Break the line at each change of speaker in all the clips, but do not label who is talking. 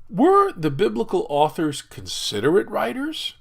Were the biblical authors considerate writers,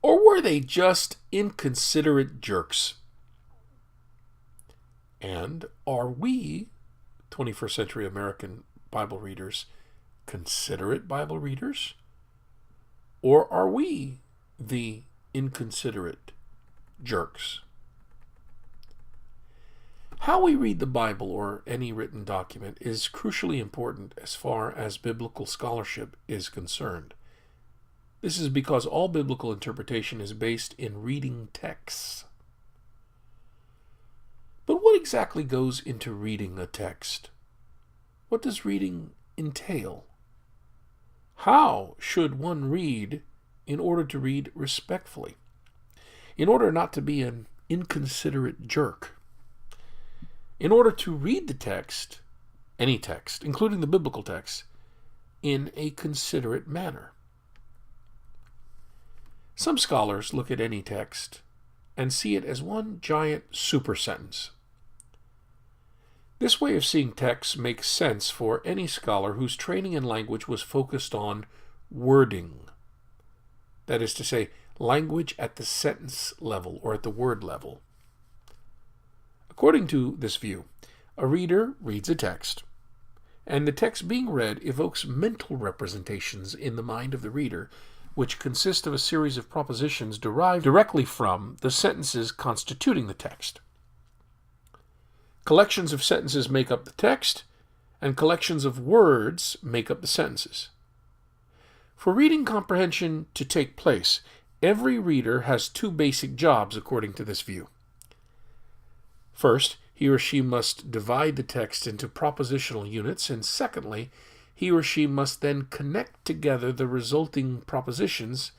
or were they just inconsiderate jerks? And are we, 21st century American Bible readers, considerate Bible readers? Or are we the inconsiderate jerks? How we read the Bible or any written document is crucially important as far as biblical scholarship is concerned. This is because all biblical interpretation is based in reading texts. But what exactly goes into reading a text? What does reading entail? How should one read in order to read respectfully? In order not to be an inconsiderate jerk? In order to read the text, any text, including the biblical text, in a considerate manner. Some scholars look at any text and see it as one giant super sentence. This way of seeing texts makes sense for any scholar whose training in language was focused on wording. That is to say, language at the sentence level or at the word level. According to this view, a reader reads a text, and the text being read evokes mental representations in the mind of the reader, which consist of a series of propositions derived directly from the sentences constituting the text. Collections of sentences make up the text, and collections of words make up the sentences. For reading comprehension to take place, every reader has two basic jobs according to this view. First, he or she must divide the text into propositional units, and secondly, he or she must then connect together the resulting propositions.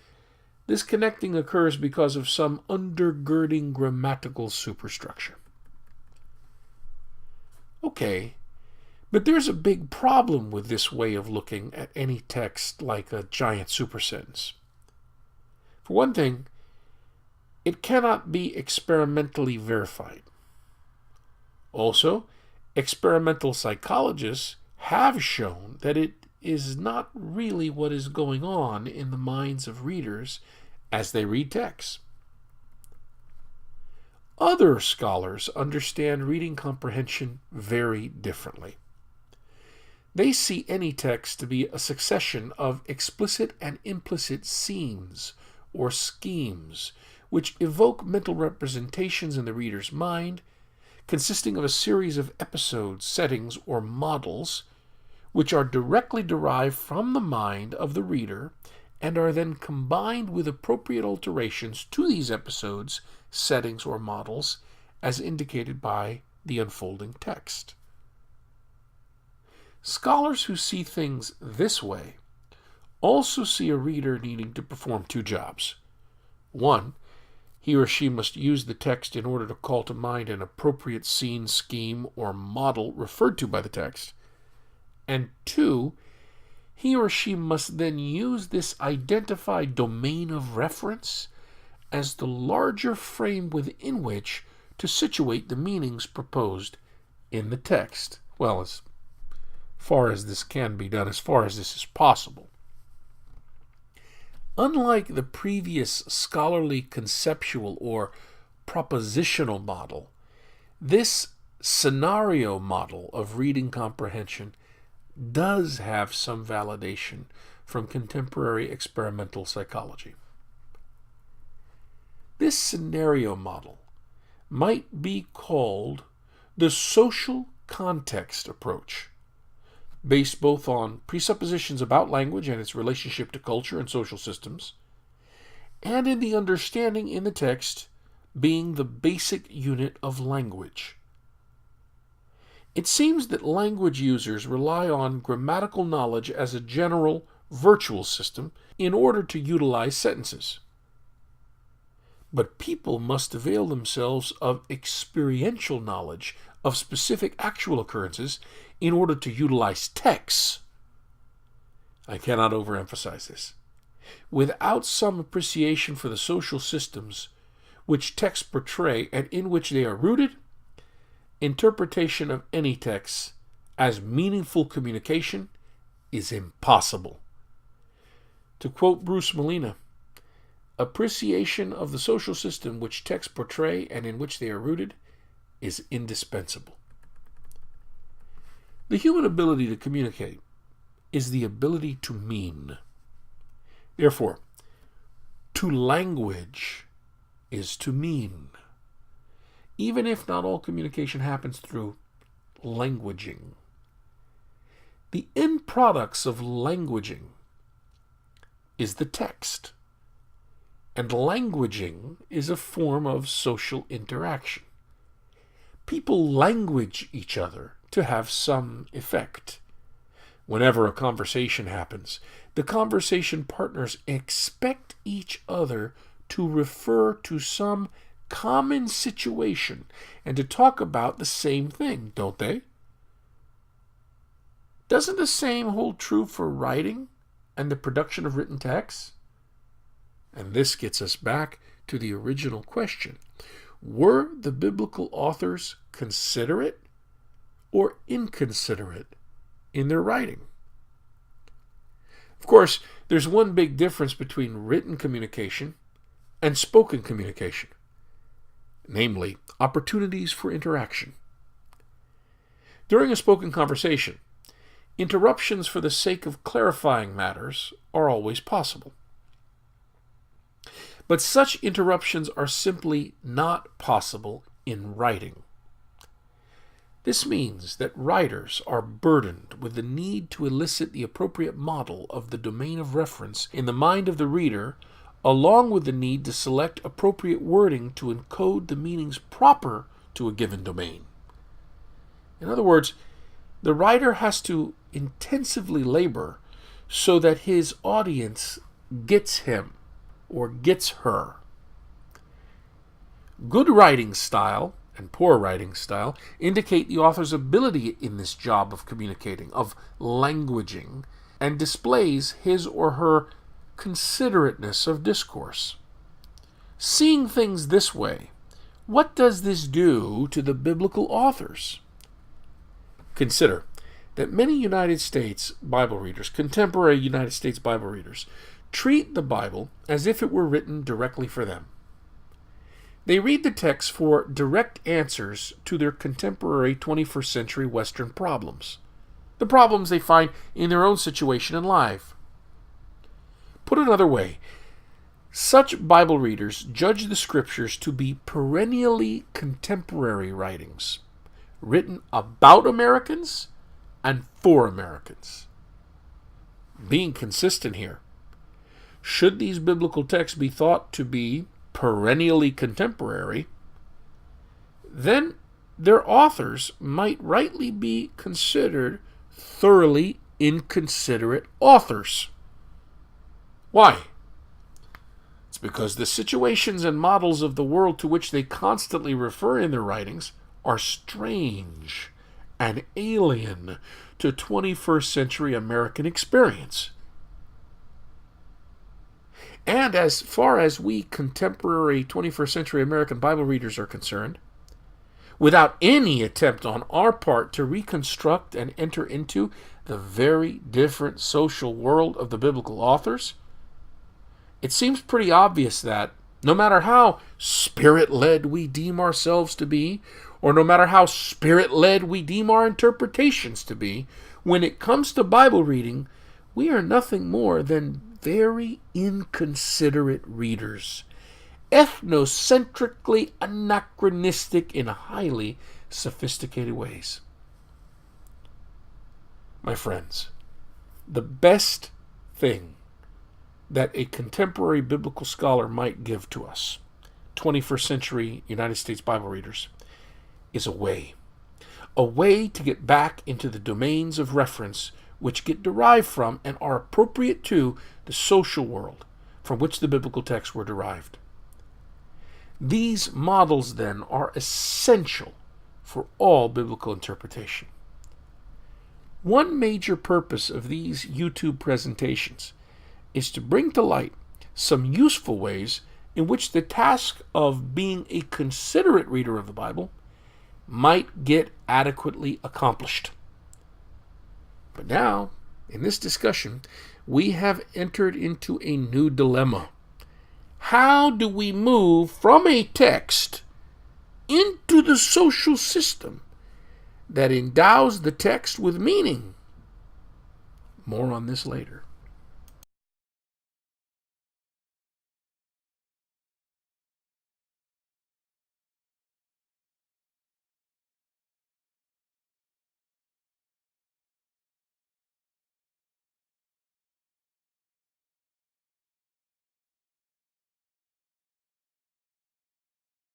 This connecting occurs because of some undergirding grammatical superstructure. Okay, but there's a big problem with this way of looking at any text like a giant super sentence. For one thing, it cannot be experimentally verified. Also, experimental psychologists have shown that it is not really what is going on in the minds of readers as they read texts. Other scholars understand reading comprehension very differently. They see any text to be a succession of explicit and implicit scenes or schemes, which evoke mental representations in the reader's mind, consisting of a series of episodes, settings, or models, which are directly derived from the mind of the reader and are then combined with appropriate alterations to these episodes, settings, or models, as indicated by the unfolding text. Scholars who see things this way also see a reader needing to perform two jobs. One, he or she must use the text in order to call to mind an appropriate scene, scheme, or model referred to by the text. And two, he or she must then use this identified domain of reference as the larger frame within which to situate the meanings proposed in the text. Well, as far as this can be done, as far as this is possible. Unlike the previous scholarly conceptual or propositional model, this scenario model of reading comprehension does have some validation from contemporary experimental psychology. This scenario model might be called the social context approach, based both on presuppositions about language and its relationship to culture and social systems, and in the understanding in the text being the basic unit of language. It seems that language users rely on grammatical knowledge as a general virtual system in order to utilize sentences. But people must avail themselves of experiential knowledge of specific actual occurrences in order to utilize texts. I cannot overemphasize this. Without some appreciation for the social systems which texts portray and in which they are rooted, interpretation of any text as meaningful communication is impossible. To quote Bruce Molina, appreciation of the social system which texts portray and in which they are rooted is indispensable. The human ability to communicate is the ability to mean. Therefore, to language is to mean, even if not all communication happens through languaging. The end products of languaging is the text, and languaging is a form of social interaction. People language each other to have some effect. Whenever a conversation happens, the conversation partners expect each other to refer to some common situation and to talk about the same thing, don't they? Doesn't the same hold true for writing and the production of written texts? And this gets us back to the original question. Were the biblical authors considerate or inconsiderate in their writing? Of course, there's one big difference between written communication and spoken communication, namely opportunities for interaction. During a spoken conversation, interruptions for the sake of clarifying matters are always possible. But such interruptions are simply not possible in writing. This means that writers are burdened with the need to elicit the appropriate model of the domain of reference in the mind of the reader, along with the need to select appropriate wording to encode the meanings proper to a given domain. In other words, the writer has to intensively labor so that his audience gets him or gets her. Good writing style and poor writing style indicate the author's ability in this job of communicating, of languaging, and displays his or her considerateness of discourse. Seeing things this way, what does this do to the biblical authors? Consider that many United States Bible readers, contemporary United States Bible readers, treat the Bible as if it were written directly for them. They read the text for direct answers to their contemporary 21st century Western problems, the problems they find in their own situation in life. Put another way, such Bible readers judge the Scriptures to be perennially contemporary writings, written about Americans and for Americans. Being consistent here, should these biblical texts be thought to be perennially contemporary, then their authors might rightly be considered thoroughly inconsiderate authors. Why? It's because the situations and models of the world to which they constantly refer in their writings are strange and alien to 21st century American experience. And as far as we contemporary 21st century American Bible readers are concerned, without any attempt on our part to reconstruct and enter into the very different social world of the biblical authors, it seems pretty obvious that no matter how Spirit-led we deem ourselves to be, or no matter how Spirit-led we deem our interpretations to be, when it comes to Bible reading, we are nothing more than very inconsiderate readers, ethnocentrically anachronistic in highly sophisticated ways. My friends, the best thing that a contemporary biblical scholar might give to us, 21st century United States Bible readers, is a way to get back into the domains of reference which get derived from and are appropriate to the social world from which the biblical texts were derived. These models, then, are essential for all biblical interpretation. One major purpose of these YouTube presentations is to bring to light some useful ways in which the task of being a considerate reader of the Bible might get adequately accomplished. But now, In this discussion, we have entered into a new dilemma. How do we move from a text into the social system that endows the text with meaning? More on this later.